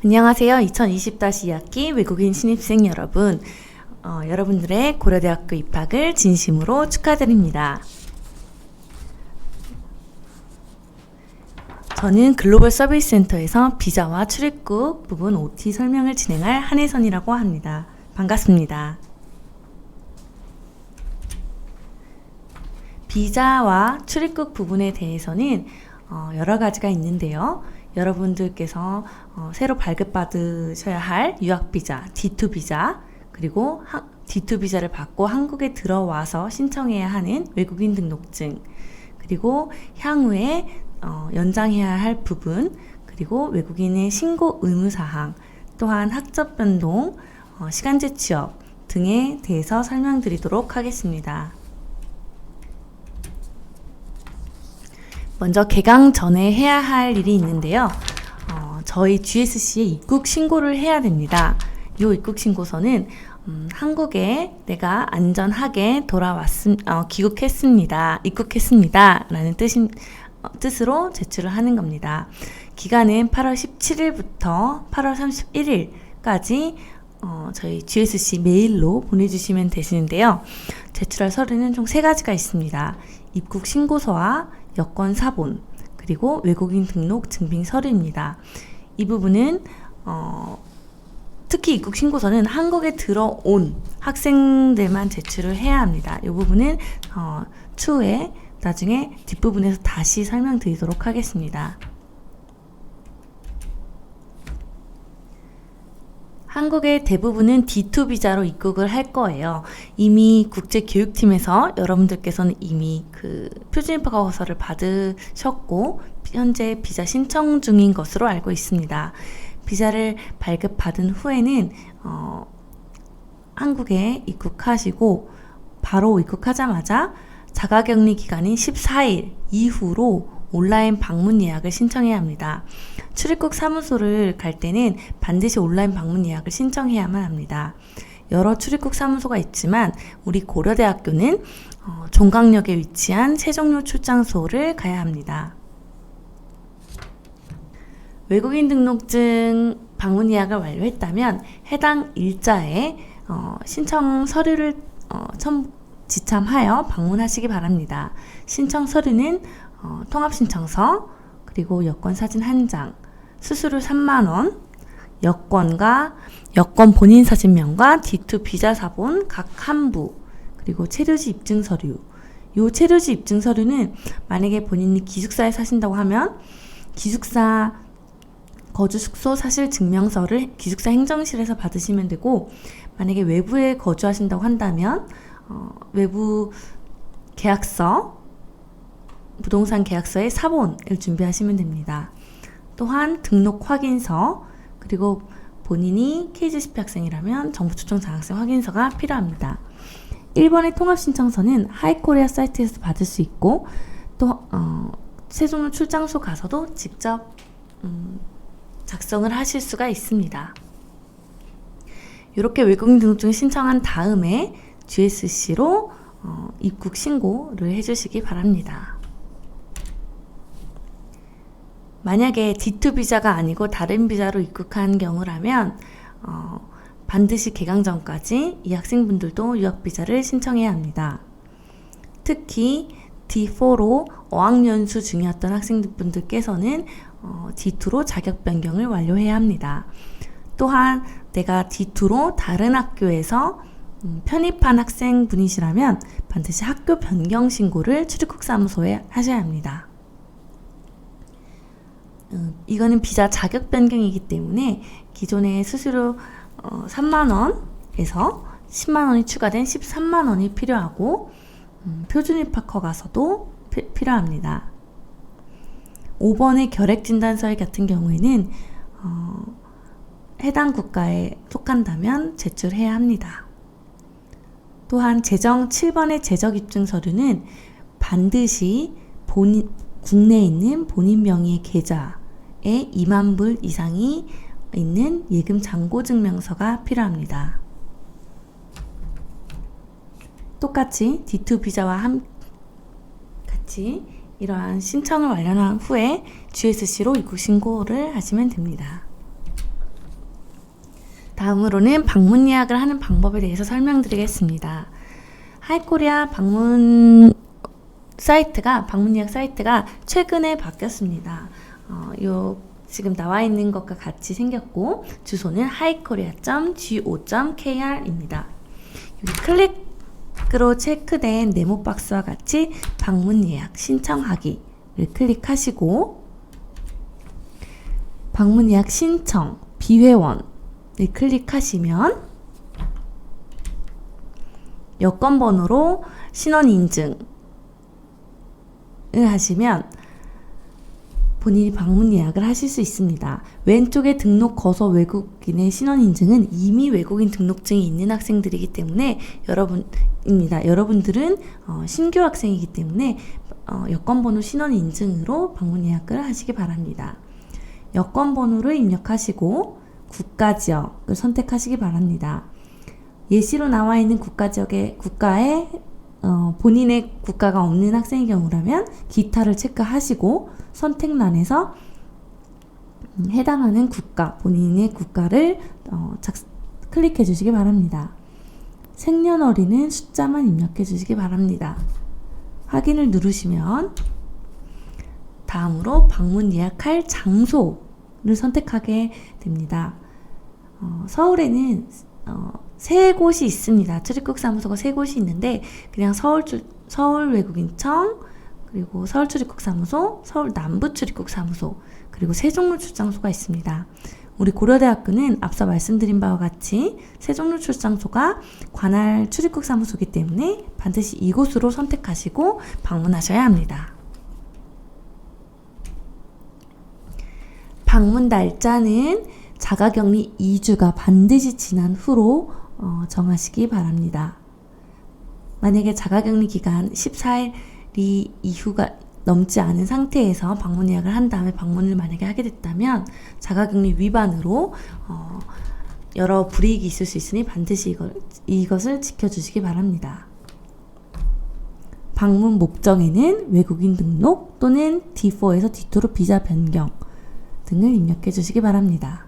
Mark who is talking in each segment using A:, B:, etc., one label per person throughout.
A: 안녕하세요. 2020-2학기 외국인 신입생 여러분. 여러분들의 고려대학교 입학을 진심으로 축하드립니다. 저는 글로벌 서비스 센터에서 비자와 출입국 부분 OT 설명을 진행할 한혜선이라고 합니다. 반갑습니다. 비자와 출입국 부분에 대해서는 여러 가지가 있는데요. 여러분들께서 새로 발급받으셔야 할 유학비자, D2 비자, 그리고 D2 비자를 받고 한국에 들어와서 신청해야 하는 외국인 등록증, 그리고 향후에 연장해야 할 부분, 그리고 외국인의 신고 의무사항, 또한 학적 변동, 시간제 취업 등에 대해서 설명드리도록 하겠습니다. 먼저 개강 전에 해야 할 일이 있는데요. 저희 GSC에 입국 신고를 해야 됩니다. 이 입국 신고서는 한국에 내가 안전하게 입국했습니다 라는 뜻으로 제출을 하는 겁니다. 기간은 8월 17일부터 8월 31일까지 저희 GSC 메일로 보내주시면 되시는데요. 제출할 서류는 총 3가지가 있습니다. 입국 신고서와 여권 사본, 그리고 외국인 등록 증빙 서류입니다. 이 부분은 특히 입국 신고서는 한국에 들어온 학생들만 제출을 해야 합니다. 이 부분은 추후에 나중에 뒷부분에서 다시 설명드리도록 하겠습니다. 한국의 대부분은 D2 비자로 입국을 할 거예요. 이미 국제교육팀에서 여러분들께서는 이미 그 표준입학허가서를 받으셨고 현재 비자 신청 중인 것으로 알고 있습니다. 비자를 발급받은 후에는 한국에 입국하시고 바로 입국하자마자 자가격리 기간인 14일 이후로 온라인 방문 예약을 신청해야 합니다. 출입국 사무소를 갈 때는 반드시 온라인 방문 예약을 신청해야만 합니다. 여러 출입국 사무소가 있지만 우리 고려대학교는 종강역에 위치한 세종로 출장소를 가야 합니다. 외국인 등록증 방문 예약을 완료했다면 해당 일자에 신청 서류를 지참하여 방문하시기 바랍니다. 신청 서류는 통합신청서, 그리고 여권 사진 1장, 수수료 3만원, 여권 본인 사진면과 D2 비자 사본 각 한 부, 그리고 체류지 입증 서류. 이 체류지 입증 서류는 만약에 본인이 기숙사에 사신다고 하면 기숙사 거주 숙소 사실 증명서를 기숙사 행정실에서 받으시면 되고, 만약에 외부에 거주하신다고 한다면 외부 계약서, 부동산 계약서의 사본을 준비하시면 됩니다. 또한 등록 확인서, 그리고 본인이 KGCP 학생이라면 정부초청 장학생 확인서가 필요합니다. 1번의 통합신청서는 하이코리아 사이트에서 받을 수 있고, 또 세종로 출장소 가서도 직접 작성을 하실 수가 있습니다. 이렇게 외국인 등록증을 신청한 다음에 GSC로 입국 신고를 해주시기 바랍니다. 만약에 D2 비자가 아니고 다른 비자로 입국한 경우라면 반드시 개강 전까지 이 학생분들도 유학비자를 신청해야 합니다. 특히 D4로 어학연수 중이었던 학생분들께서는 D2로 자격 변경을 완료해야 합니다. 또한 내가 D2로 다른 학교에서 편입한 학생분이시라면 반드시 학교 변경 신고를 출입국 사무소에 하셔야 합니다. 이거는 비자 자격 변경이기 때문에 기존의 수수료 3만원에서 10만원이 추가된 13만원이 필요하고 표준입학허가서도 필요합니다. 5번의 결핵진단서 같은 경우에는 해당 국가에 속한다면 제출해야 합니다. 또한 7번의 재적입증 서류는 반드시 국내에 있는 본인 명의의 계좌에 2만 불 이상이 있는 예금 잔고 증명서가 필요합니다. 똑같이 D2 비자와 같이 이러한 신청을 완료한 후에 GSC로 입국 신고를 하시면 됩니다. 다음으로는 방문 예약을 하는 방법에 대해서 설명드리겠습니다. 하이코리아 방문 예약 사이트가 최근에 바뀌었습니다. 지금 나와 있는 것과 같이 생겼고, 주소는 highkorea.go.kr입니다. 여기 클릭으로 체크된 네모 박스와 같이 방문 예약 신청하기를 클릭하시고, 방문 예약 신청 비회원을 클릭하시면 여권 번호로 신원 인증을 하시면 본인이 방문 예약을 하실 수 있습니다. 왼쪽에 등록 거서 외국인의 신원 인증은 이미 외국인 등록증이 있는 학생들이기 때문에 여러분들은 신규 학생이기 때문에 여권 번호 신원 인증으로 방문 예약을 하시기 바랍니다. 여권 번호를 입력하시고 국가 지역을 선택하시기 바랍니다. 예시로 나와 있는 국가에 본인의 국가가 없는 학생의 경우라면 기타를 체크하시고 선택란에서 해당하는 본인의 국가를 클릭해 주시기 바랍니다. 생년월일은 숫자만 입력해 주시기 바랍니다. 확인을 누르시면 다음으로 방문 예약할 장소를 선택하게 됩니다. 서울에는 세 곳이 있습니다. 출입국사무소가 세 곳이 있는데 그냥 서울 외국인청, 그리고 서울 출입국사무소, 서울 남부 출입국사무소, 그리고 세종로 출장소가 있습니다. 우리 고려대학교는 앞서 말씀드린 바와 같이 세종로 출장소가 관할 출입국사무소이기 때문에 반드시 이곳으로 선택하시고 방문하셔야 합니다. 방문 날짜는 자가격리 2주가 반드시 지난 후로 정하시기 바랍니다. 만약에 자가격리 기간 14일이 이후가 넘지 않은 상태에서 방문 예약을 한 다음에 방문을 만약에 하게 됐다면 자가격리 위반으로 여러 불이익이 있을 수 있으니 반드시 이것을 지켜주시기 바랍니다. 방문 목적에는 외국인 등록 또는 D4에서 D2로 비자 변경 등을 입력해 주시기 바랍니다.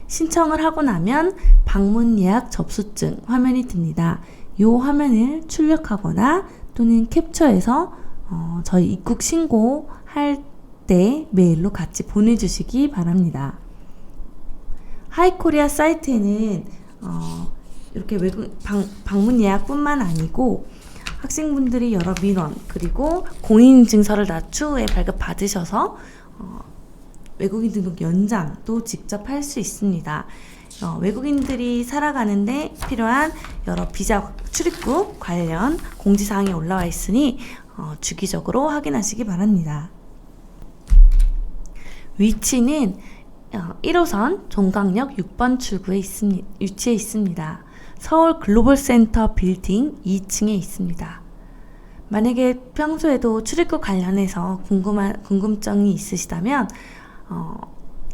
A: 신청을 하고 나면 방문 예약 접수증 화면이 뜹니다. 이 화면을 출력하거나 또는 캡처해서 저희 입국 신고할 때 메일로 같이 보내주시기 바랍니다. 하이코리아 사이트에는 이렇게 방문 예약뿐만 아니고 학생분들이 여러 민원 그리고 공인인증서를 추후에 발급받으셔서 외국인 등록 연장도 직접 할 수 있습니다. 외국인들이 살아가는데 필요한 여러 비자 출입국 관련 공지사항이 올라와 있으니 주기적으로 확인하시기 바랍니다. 위치는 1호선 종강역 6번 출구에 위치해 있습니다. 서울 글로벌센터 빌딩 2층에 있습니다. 만약에 평소에도 출입국 관련해서 궁금증이 있으시다면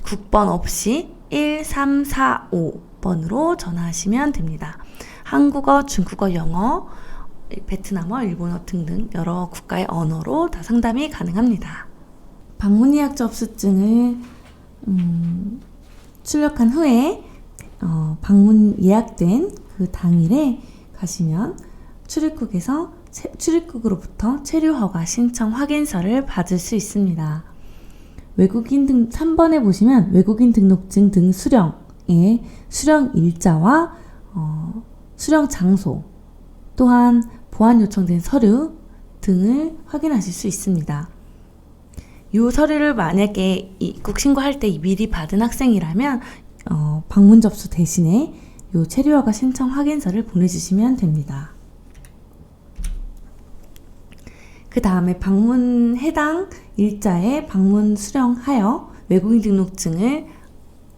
A: 국번 없이 1345번으로 전화하시면 됩니다. 한국어, 중국어, 영어, 베트남어, 일본어 등등 여러 국가의 언어로 다 상담이 가능합니다. 방문 예약 접수증을 출력한 후에 방문 예약된 그 당일에 가시면 출입국으로부터 체류 허가 신청 확인서를 받을 수 있습니다. 3번에 보시면 외국인 등록증 등 수령의 수령 일자와 수령 장소, 또한 보안 요청된 서류 등을 확인하실 수 있습니다. 이 서류를 만약에 입국 신고할 때 미리 받은 학생이라면 방문 접수 대신에 이 체류허가 신청 확인서를 보내주시면 됩니다. 그 다음에 해당 일자에 방문 수령하여 외국인 등록증을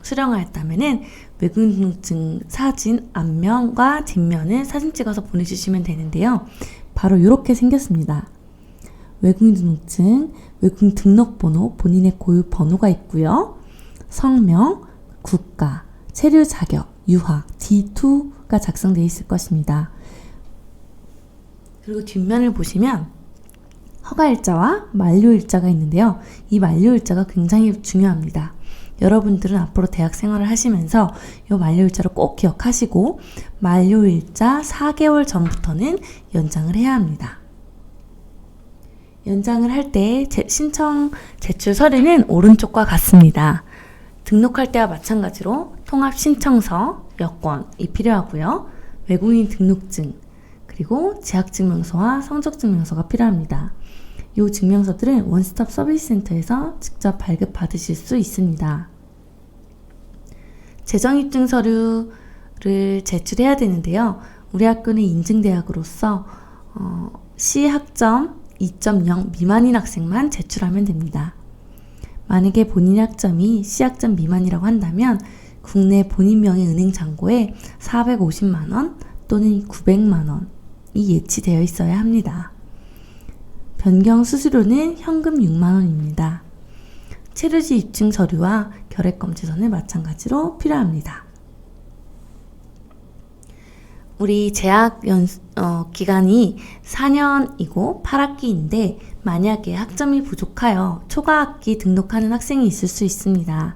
A: 수령하였다면은 외국인 등록증 사진 앞면과 뒷면을 사진 찍어서 보내주시면 되는데요. 바로 이렇게 생겼습니다. 외국인 등록증, 외국인 등록번호, 본인의 고유 번호가 있고요. 성명, 국가, 체류 자격, 유학, D2가 작성되어 있을 것입니다. 그리고 뒷면을 보시면 허가일자와 만료일자가 있는데요. 이 만료일자가 굉장히 중요합니다. 여러분들은 앞으로 대학 생활을 하시면서 이 만료일자를 꼭 기억하시고 만료일자 4개월 전부터는 연장을 해야 합니다. 연장을 할 때 신청 제출 서류는 오른쪽과 같습니다. 등록할 때와 마찬가지로 통합 신청서, 여권이 필요하고요. 외국인 등록증, 그리고 재학증명서와 성적증명서가 필요합니다. 이 증명서들은 원스톱 서비스 센터에서 직접 발급받으실 수 있습니다. 재정입증 서류를 제출해야 되는데요. 우리 학교는 인증대학으로서 C학점 2.0 미만인 학생만 제출하면 됩니다. 만약에 본인 학점이 C학점 미만이라고 한다면 국내 본인 명의 은행 잔고에 450만원 또는 900만원이 예치되어 있어야 합니다. 변경 수수료는 현금 6만원입니다. 체류지 입증 서류와 결핵검지서는 마찬가지로 필요합니다. 우리 재학 기간이 4년이고 8학기인데 만약에 학점이 부족하여 초과학기 등록하는 학생이 있을 수 있습니다.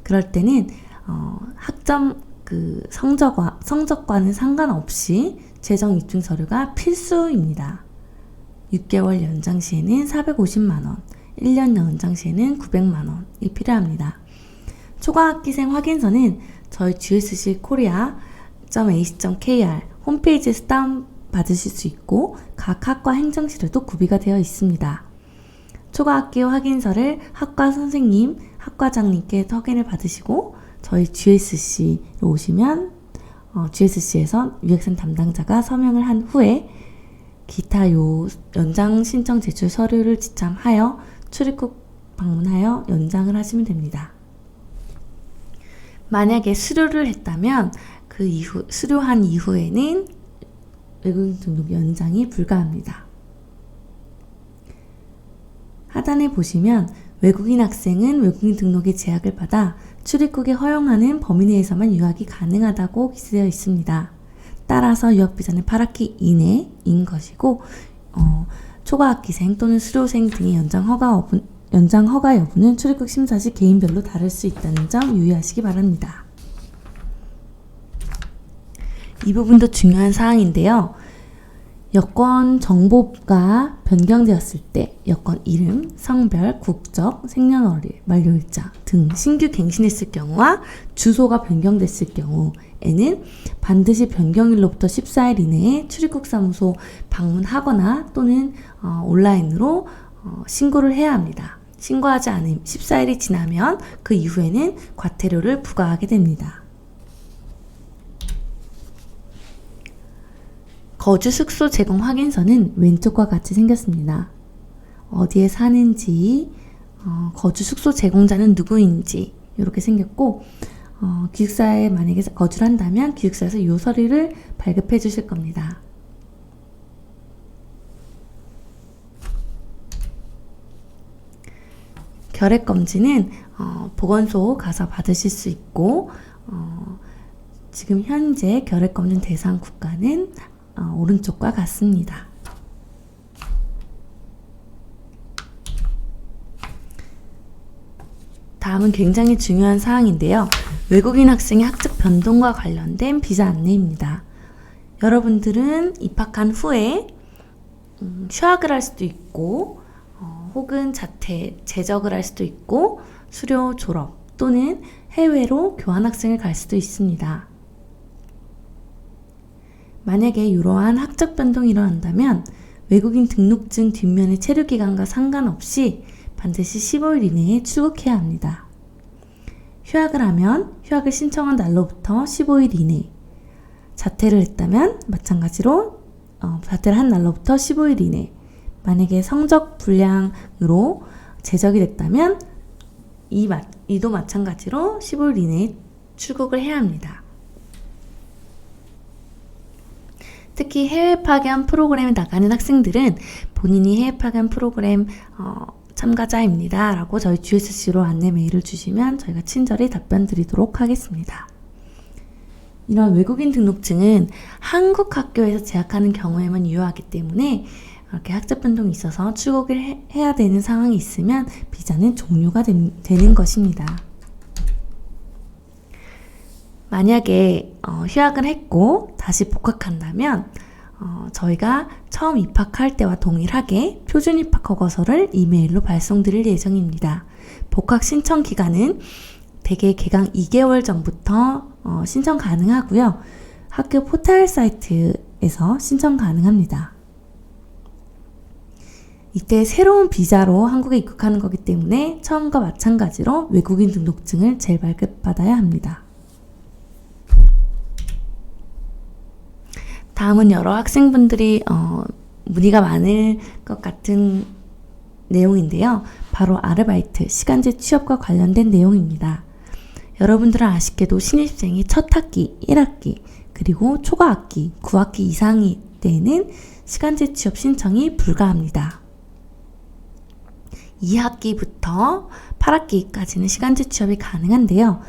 A: 그럴 때는 학점 성적과는 상관없이 재정 입증 서류가 필수입니다. 6개월 연장 시에는 450만원, 1년 연장 시에는 900만원이 필요합니다. 초과학기생 확인서는 저희 GSC korea.ac.kr 홈페이지에서 다운받으실 수 있고 각 학과 행정실에도 구비가 되어 있습니다. 초과학기 확인서를 학과 선생님, 학과장님께 확인을 받으시고 저희 GSC로 오시면 GSC에서 유학생 담당자가 서명을 한 후에 기타 연장 신청 제출 서류를 지참하여 출입국 방문하여 연장을 하시면 됩니다. 만약에 수료를 했다면 그 이후 수료한 이후에는 외국인 등록 연장이 불가합니다. 하단에 보시면 외국인 학생은 외국인 등록의 제약을 받아 출입국에 허용하는 범위 내에서만 유학이 가능하다고 기재되어 있습니다. 따라서 유학비자는 8학기 이내인 것이고 초과학기생 또는 수료생 등의 연장 허가 여부는 출입국 심사 시 개인별로 다를 수 있다는 점 유의하시기 바랍니다. 이 부분도 중요한 사항인데요. 여권 정보가 변경되었을 때 여권 이름, 성별, 국적, 생년월일, 만료일자 등 신규 갱신했을 경우와 주소가 변경됐을 경우에는 반드시 변경일로부터 14일 이내에 출입국 사무소 방문하거나 또는 온라인으로 신고를 해야 합니다. 신고하지 않으면 14일이 지나면 그 이후에는 과태료를 부과하게 됩니다. 거주 숙소 제공 확인서는 왼쪽과 같이 생겼습니다. 어디에 사는지, 거주 숙소 제공자는 누구인지 이렇게 생겼고 기숙사에 만약에 거주를 한다면 기숙사에서 이 서류를 발급해 주실 겁니다. 결핵검진은 보건소 가서 받으실 수 있고 지금 현재 결핵검진 대상 국가는 오른쪽과 같습니다. 다음은 굉장히 중요한 사항인데요. 외국인 학생의 학적 변동과 관련된 비자 안내입니다. 여러분들은 입학한 후에 휴학을 할 수도 있고 혹은 재적을 할 수도 있고 수료 졸업 또는 해외로 교환학생을 갈 수도 있습니다. 만약에 이러한 학적 변동이 일어난다면 외국인 등록증 뒷면의 체류기간과 상관없이 반드시 15일 이내에 출국해야 합니다. 휴학을 하면 휴학을 신청한 날로부터 15일 이내, 자퇴를 했다면 마찬가지로 자퇴를 한 날로부터 15일 이내, 만약에 성적 불량으로 제적이 됐다면 이도 마찬가지로 15일 이내에 출국을 해야 합니다. 특히 해외 파견 프로그램에 나가는 학생들은 본인이 해외 파견 프로그램 참가자입니다 라고 저희 GSC로 안내 메일을 주시면 저희가 친절히 답변 드리도록 하겠습니다. 이런 외국인 등록증은 한국 학교에서 재학하는 경우에만 유효하기 때문에 이렇게 학적 변동이 있어서 출국을 해야 되는 상황이 있으면 비자는 종료가 되는 것입니다. 만약에 휴학을 했고 다시 복학한다면 저희가 처음 입학할 때와 동일하게 표준 입학 허가서를 이메일로 발송드릴 예정입니다. 복학 신청 기간은 대개 개강 2개월 전부터 신청 가능하고요. 학교 포털 사이트에서 신청 가능합니다. 이때 새로운 비자로 한국에 입국하는 거기 때문에 처음과 마찬가지로 외국인 등록증을 재발급받아야 합니다. 다음은 여러 학생분들이 문의가 많을 것 같은 내용인데요. 바로 아르바이트, 시간제 취업과 관련된 내용입니다. 여러분들은 아쉽게도 신입생이 첫 학기, 1학기, 그리고 초과학기, 9학기 이상이 때에는 시간제 취업 신청이 불가합니다. 2학기부터 8학기까지는 시간제 취업이 가능한데요.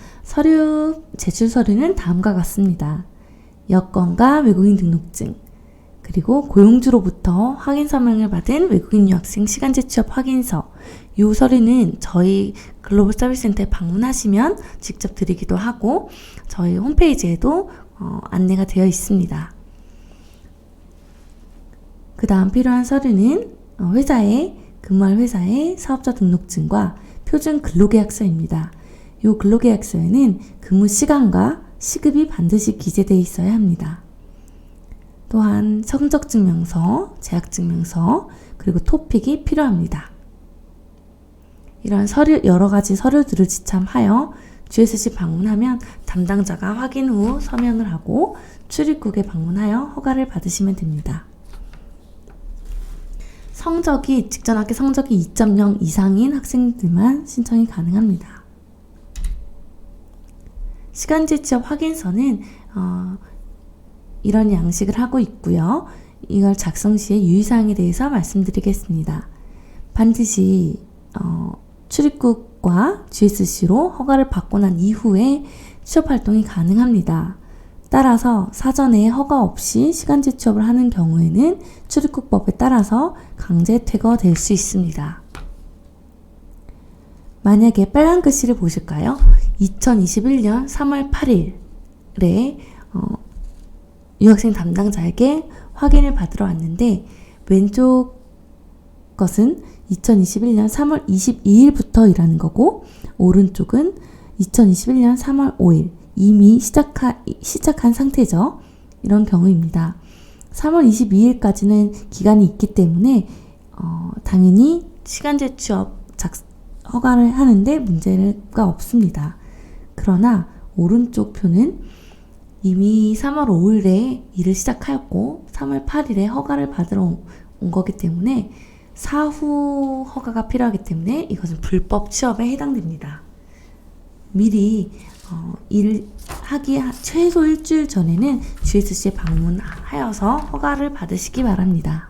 A: 제출 서류는 다음과 같습니다. 여권과 외국인 등록증, 그리고 고용주로부터 확인 서명을 받은 외국인 유학생 시간제 취업 확인서. 이 서류는 저희 글로벌 서비스 센터에 방문하시면 직접 드리기도 하고 저희 홈페이지에도 안내가 되어 있습니다. 그 다음 필요한 서류는 근무할 회사의 사업자 등록증과 표준 근로계약서입니다. 이 근로계약서에는 근무 시간과 시급이 반드시 기재되어 있어야 합니다. 또한 성적증명서, 재학증명서, 그리고 토픽이 필요합니다. 이런 여러 가지 서류들을 지참하여 GSC 방문하면 담당자가 확인 후 서명을 하고 출입국에 방문하여 허가를 받으시면 됩니다. 직전 학기 성적이 2.0 이상인 학생들만 신청이 가능합니다. 시간제 취업 확인서는 이런 양식을 하고 있고요. 이걸 작성 시에 유의사항에 대해서 말씀드리겠습니다. 반드시 출입국과 GSC로 허가를 받고 난 이후에 취업활동이 가능합니다. 따라서 사전에 허가 없이 시간제 취업을 하는 경우에는 출입국법에 따라서 강제 퇴거될 수 있습니다. 만약에 빨간 글씨를 보실까요? 2021년 3월 8일에 유학생 담당자에게 확인을 받으러 왔는데 왼쪽 것은 2021년 3월 22일부터이라는 거고 오른쪽은 2021년 3월 5일 이미 시작한 상태죠. 이런 경우입니다. 3월 22일까지는 기간이 있기 때문에 당연히 시간제 취업 허가를 하는데 문제가 없습니다. 그러나 오른쪽 표는 이미 3월 5일에 일을 시작하였고 3월 8일에 허가를 받으러 온 거기 때문에 사후 허가가 필요하기 때문에 이것은 불법 취업에 해당됩니다. 미리 일을 하기 최소 일주일 전에는 GSC에 방문하여서 허가를 받으시기 바랍니다.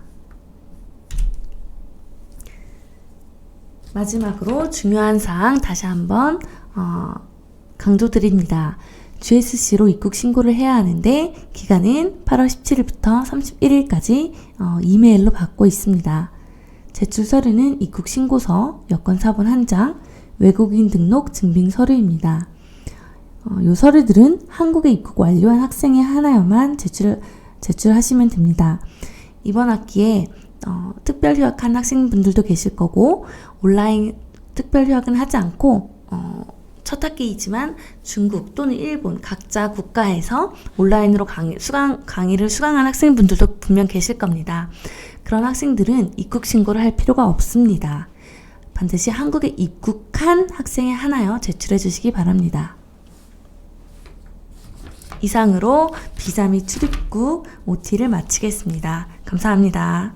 A: 마지막으로 중요한 사항 다시 한번 강조드립니다. GSC로 입국 신고를 해야 하는데 기간은 8월 17일부터 31일까지 이메일로 받고 있습니다. 제출 서류는 입국 신고서, 여권 사본 1장, 외국인 등록 증빙 서류입니다. 이 서류들은 한국에 입국 완료한 학생이 하나여만 제출하시면 됩니다. 이번 학기에 특별 휴학한 학생분들도 계실 거고 온라인 특별 휴학은 하지 않고 첫 학기이지만 중국 또는 일본 각자 국가에서 온라인으로 강의를 수강한 학생분들도 분명 계실 겁니다. 그런 학생들은 입국 신고를 할 필요가 없습니다. 반드시 한국에 입국한 학생이 하나여 제출해 주시기 바랍니다. 이상으로 비자 및 출입국 OT를 마치겠습니다. 감사합니다.